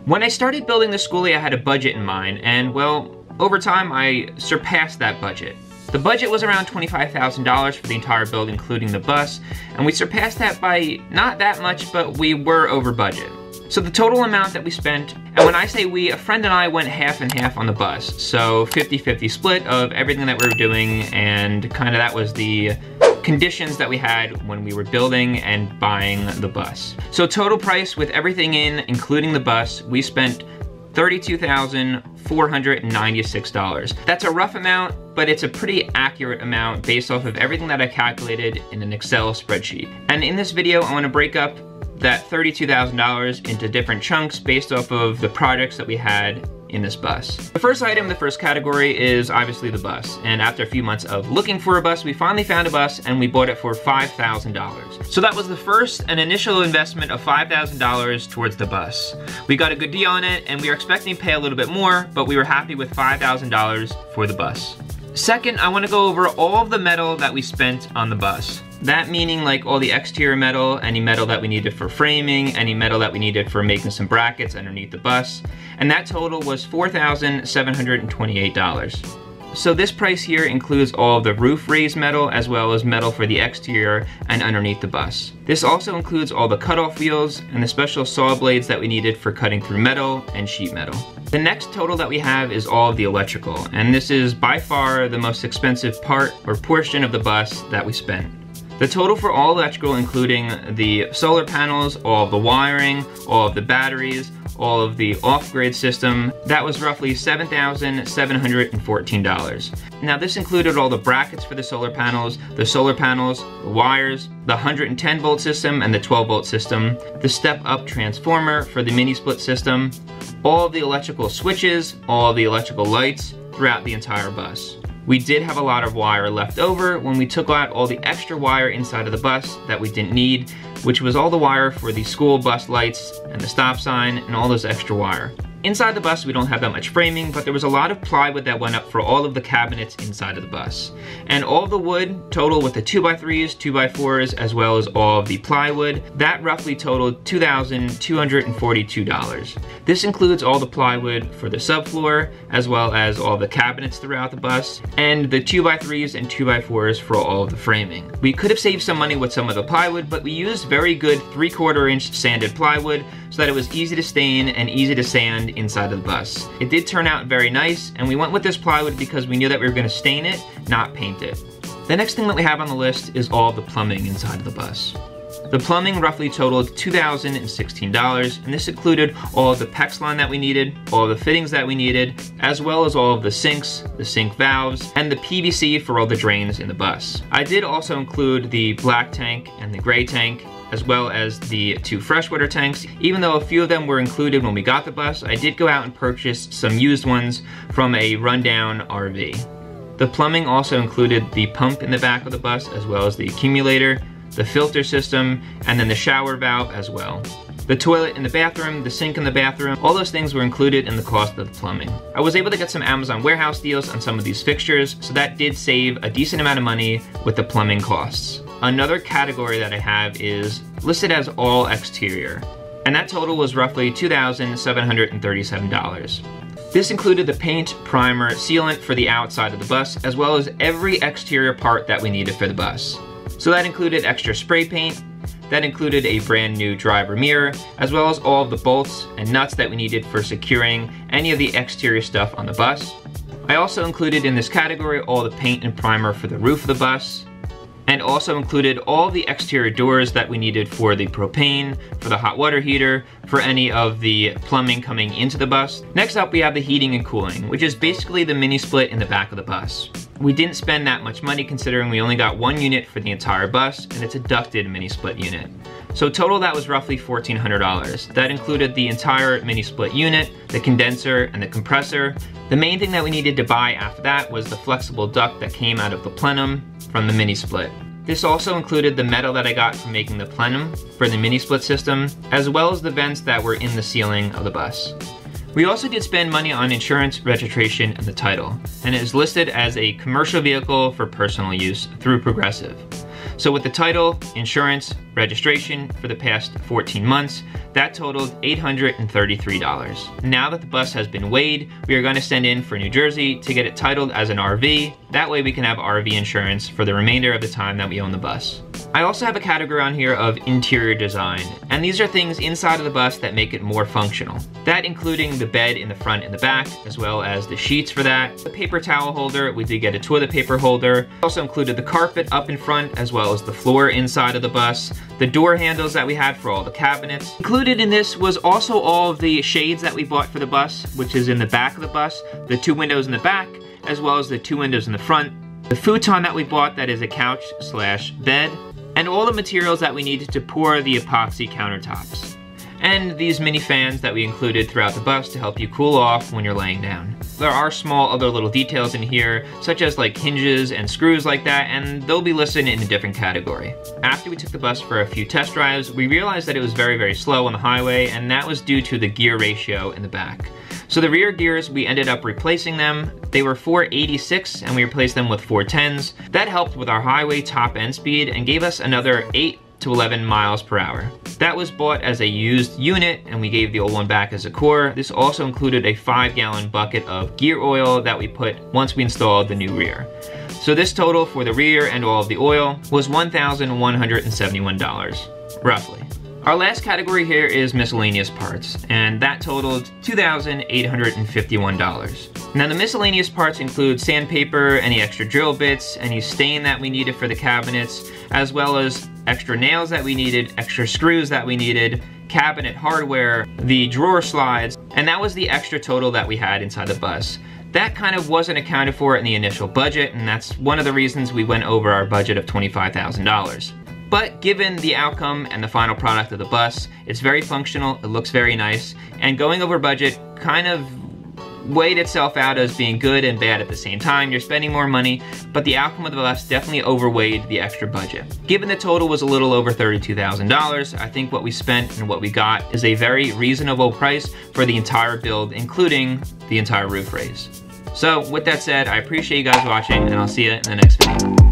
When I started building the schoolie, I had a budget in mind, and well, over time I surpassed that budget. The budget was around $25,000 for the entire build, including the bus, and we surpassed that by not that much, but we were over budget. So the total amount that we spent, and when I say we, a friend and I went half and half on the bus. So 50-50 split of everything that we were doing, and kind of that was the conditions that we had when we were building and buying the bus. So total price with everything in, including the bus, we spent $32,496. That's a rough amount, but it's a pretty accurate amount based off of everything that I calculated in an Excel spreadsheet. And in this video, I want to break up that $32,000 into different chunks based off of the projects that we had in this bus. The first item, the first category, is obviously the bus. And after a few months of looking for a bus, we finally found a bus and we bought it for $5,000. So that was the first and initial investment of $5,000 towards the bus. We got a good deal on it and we were expecting to pay a little bit more, but we were happy with $5,000 for the bus. Second, I want to go over all of the metal that we spent on the bus. That meaning like all the exterior metal, any metal that we needed for framing, any metal that we needed for making some brackets underneath the bus. And that total was $4,728. So this price here includes all of the roof raised metal as well as metal for the exterior and underneath the bus. This also includes all the cutoff wheels and the special saw blades that we needed for cutting through metal and sheet metal. The next total that we have is all of the electrical, and this is by far the most expensive part or portion of the bus that we spent. The total for all electrical, including the solar panels, all of the wiring, all of the batteries, all of the off-grid system, that was roughly $7,714. Now this included all the brackets for the solar panels, the wires, the 110 volt system and the 12 volt system, the step-up transformer for the mini split system, all of the electrical switches, all of the electrical lights throughout the entire bus. We did have a lot of wire left over when we took out all the extra wire inside of the bus that we didn't need, which was all the wire for the school bus lights and the stop sign and all those extra wire. Inside the bus, we don't have that much framing, but there was a lot of plywood that went up for all of the cabinets inside of the bus. And all of the wood, total with the 2x3s, 2x4s, as well as all of the plywood, that roughly totaled $2,242. This includes all the plywood for the subfloor, as well as all the cabinets throughout the bus, and the 2x3s and 2x4s for all of the framing. We could have saved some money with some of the plywood, but we used very good 3/4 inch sanded plywood so that it was easy to stain and easy to sand inside of the bus. It did turn out very nice, and we went with this plywood because we knew that we were going to stain it, not paint it. The next thing that we have on the list is all the plumbing inside of the bus. The plumbing roughly totaled $2,016, and this included all of the PEX line that we needed, all of the fittings that we needed, as well as all of the sinks, the sink valves, and the PVC for all the drains in the bus. I did also include the black tank and the gray tank, as well as the 2 freshwater tanks. Even though a few of them were included when we got the bus, I did go out and purchase some used ones from a rundown RV. The plumbing also included the pump in the back of the bus, as well as the accumulator, the filter system, and then the shower valve as well. The toilet in the bathroom, the sink in the bathroom, all those things were included in the cost of the plumbing. I was able to get some Amazon warehouse deals on some of these fixtures, so that did save a decent amount of money with the plumbing costs. Another category that I have is listed as all exterior, and that total was roughly $2,737. This included the paint, primer, sealant for the outside of the bus, as well as every exterior part that we needed for the bus. So that included extra spray paint, that included a brand new driver mirror, as well as all of the bolts and nuts that we needed for securing any of the exterior stuff on the bus. I also included in this category all the paint and primer for the roof of the bus, and also included all the exterior doors that we needed for the propane, for the hot water heater, for any of the plumbing coming into the bus. Next up, we have the heating and cooling, which is basically the mini split in the back of the bus. We didn't spend that much money considering we only got 1 unit for the entire bus, and it's a ducted mini split unit. So total that was roughly $1,400. That included the entire mini split unit, the condenser, and the compressor. The main thing that we needed to buy after that was the flexible duct that came out of the plenum from the mini split. This also included the metal that I got from making the plenum for the mini split system, as well as the vents that were in the ceiling of the bus. We also did spend money on insurance, registration, and the title, and it is listed as a commercial vehicle for personal use through Progressive. So with the title, insurance, registration for the past 14 months. That totaled $833. Now that the bus has been weighed, we are going to send in for New Jersey to get it titled as an RV. That way we can have RV insurance for the remainder of the time that we own the bus. I also have a category on here of interior design, and these are things inside of the bus that make it more functional. That including the bed in the front and the back, as well as the sheets for that, the paper towel holder, we did get a toilet paper holder, also included the carpet up in front, as well as the floor inside of the bus, the door handles that we had for all the cabinets. Included in this was also all of the shades that we bought for the bus, which is in the back of the bus, the 2 windows in the back, as well as the 2 windows in the front, the futon that we bought that is a couch slash bed, and all the materials that we needed to pour the epoxy countertops. And these mini fans that we included throughout the bus to help you cool off when you're laying down. There are small other little details in here, such as like hinges and screws like that, and they'll be listed in a different category. After we took the bus for a few test drives, we realized that it was very, very slow on the highway, and that was due to the gear ratio in the back. So the rear gears, we ended up replacing them. They were 486 and we replaced them with 410s. That helped with our highway top end speed and gave us another 8 to 11 miles per hour. That was bought as a used unit and we gave the old one back as a core. This also included a 5-gallon bucket of gear oil that we put once we installed the new rear. So this total for the rear and all of the oil was $1,171, roughly. Our last category here is miscellaneous parts, and that totaled $2,851. Now the miscellaneous parts include sandpaper, any extra drill bits, any stain that we needed for the cabinets, as well as extra nails that we needed, extra screws that we needed, cabinet hardware, the drawer slides, and that was the extra total that we had inside the bus. That kind of wasn't accounted for in the initial budget, and that's one of the reasons we went over our budget of $25,000. But given the outcome and the final product of the bus, it's very functional, it looks very nice, and going over budget kind of weighed itself out as being good and bad at the same time. You're spending more money, but the outcome of the bus definitely overweighed the extra budget. Given the total was a little over $32,000, I think what we spent and what we got is a very reasonable price for the entire build, including the entire roof raise. So with that said, I appreciate you guys watching, and I'll see you in the next video.